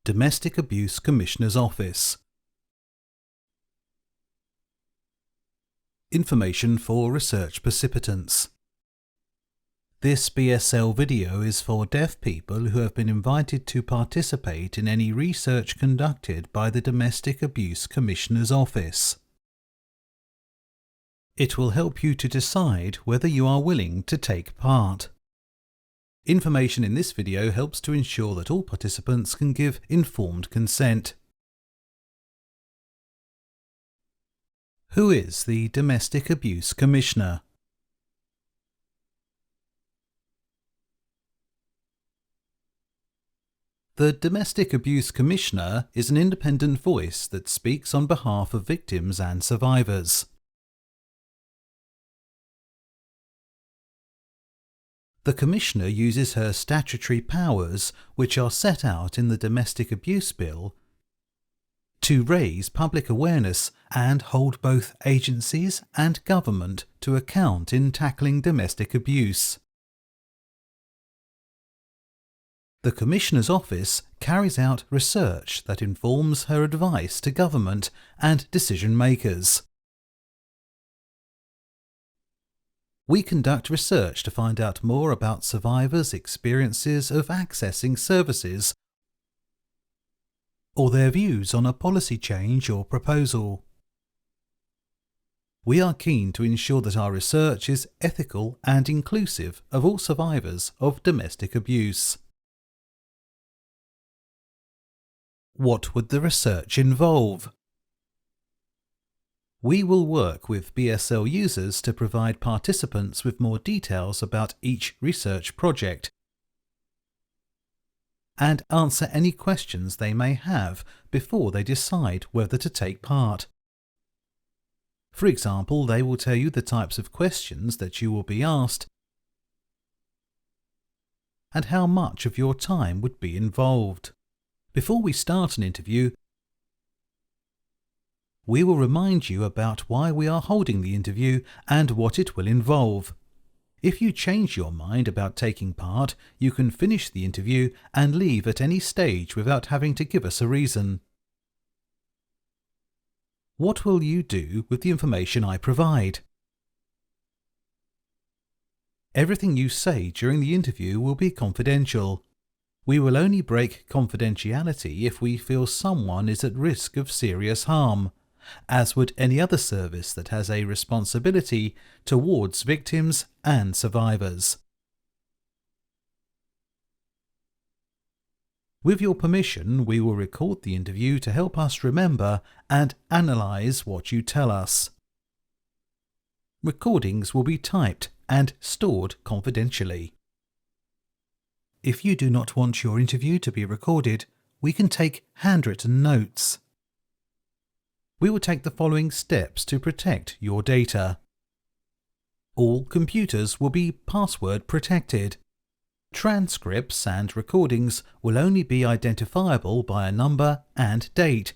Domestic Abuse Commissioner's Office. Information for research participants. This BSL video is for deaf people who have been invited to participate in any research conducted by the Domestic Abuse Commissioner's Office. It will help you to decide whether you are willing to take part. Information in this video helps to ensure that all participants can give informed consent. Who is the Domestic Abuse Commissioner? The Domestic Abuse Commissioner is an independent voice that speaks on behalf of victims and survivors. The Commissioner uses her statutory powers, which are set out in the Domestic Abuse Bill, to raise public awareness and hold both agencies and government to account in tackling domestic abuse. The Commissioner's Office carries out research that informs her advice to government and decision makers. We conduct research to find out more about survivors' experiences of accessing services or their views on a policy change or proposal. We are keen to ensure that our research is ethical and inclusive of all survivors of domestic abuse. What would the research involve? We will work with BSL users to provide participants with more details about each research project and answer any questions they may have before they decide whether to take part. For example, they will tell you the types of questions that you will be asked and how much of your time would be involved. Before we start an interview, we will remind you about why we are holding the interview and what it will involve. If you change your mind about taking part, you can finish the interview and leave at any stage without having to give us a reason. What will you do with the information I provide? Everything you say during the interview will be confidential. We will only break confidentiality if we feel someone is at risk of serious harm, as would any other service that has a responsibility towards victims and survivors. With your permission, we will record the interview to help us remember and analyse what you tell us. Recordings will be typed and stored confidentially. If you do not want your interview to be recorded, we can take handwritten notes. We will take the following steps to protect your data. All computers will be password protected. Transcripts and recordings will only be identifiable by a number and date.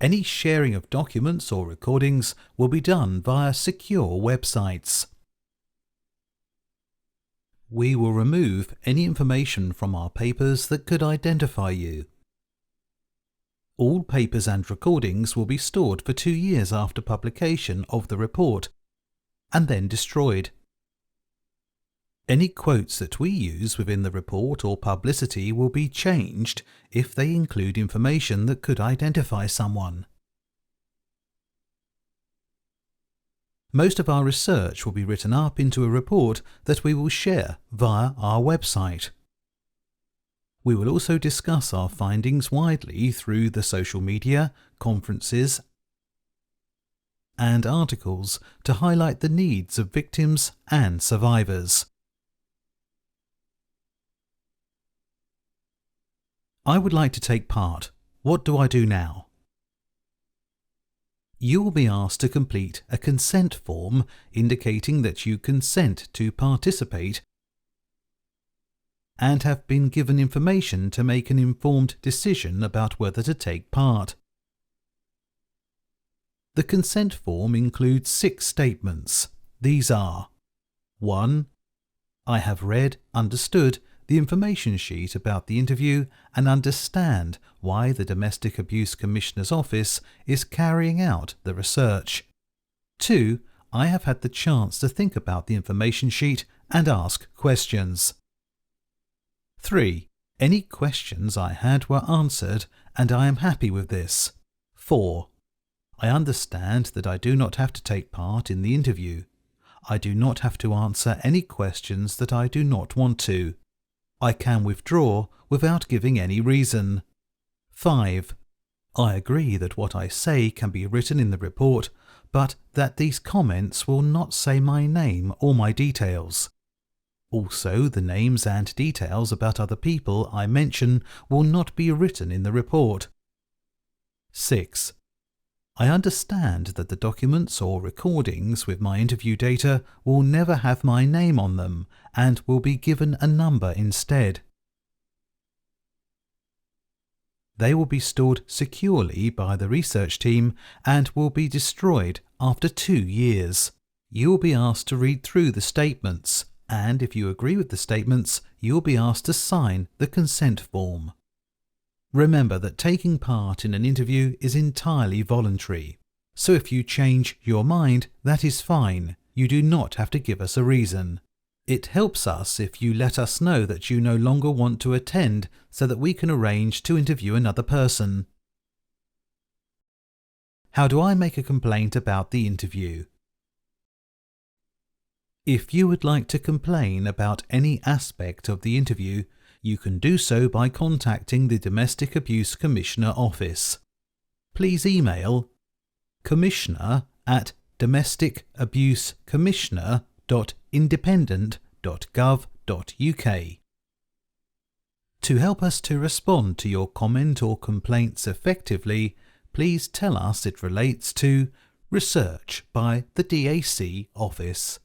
Any sharing of documents or recordings will be done via secure websites. We will remove any information from our papers that could identify you. All papers and recordings will be stored for 2 years after publication of the report and then destroyed. Any quotes that we use within the report or publicity will be changed if they include information that could identify someone. Most of our research will be written up into a report that we will share via our website. We will also discuss our findings widely through the social media, conferences, and articles to highlight the needs of victims and survivors. I would like to take part. What do I do now? You will be asked to complete a consent form indicating that you consent to participate and have been given information to make an informed decision about whether to take part. The consent form includes 6 statements. These are: 1. I have read, understood, the information sheet about the interview and understand why the Domestic Abuse Commissioner's Office is carrying out the research. 2. I have had the chance to think about the information sheet and ask questions. 3. Any questions I had were answered and I am happy with this. 4. I understand that I do not have to take part in the interview. I do not have to answer any questions that I do not want to. I can withdraw without giving any reason. 5. I agree that what I say can be written in the report, but that these comments will not say my name or my details. Also, the names and details about other people I mention will not be written in the report. 6. I understand that the documents or recordings with my interview data will never have my name on them and will be given a number instead. They will be stored securely by the research team and will be destroyed after 2 years. You will be asked to read through the statements, and if you agree with the statements, you will be asked to sign the consent form. Remember that taking part in an interview is entirely voluntary, so if you change your mind, that is fine. You do not have to give us a reason. It helps us if you let us know that you no longer want to attend so that we can arrange to interview another person. How do I make a complaint about the interview? If you would like to complain about any aspect of the interview, you can do so by contacting the Domestic Abuse Commissioner Office. Please email commissioner@domesticabusecommissioner.independent.gov.uk. To help us to respond to your comment or complaints effectively, please tell us it relates to research by the DAC office.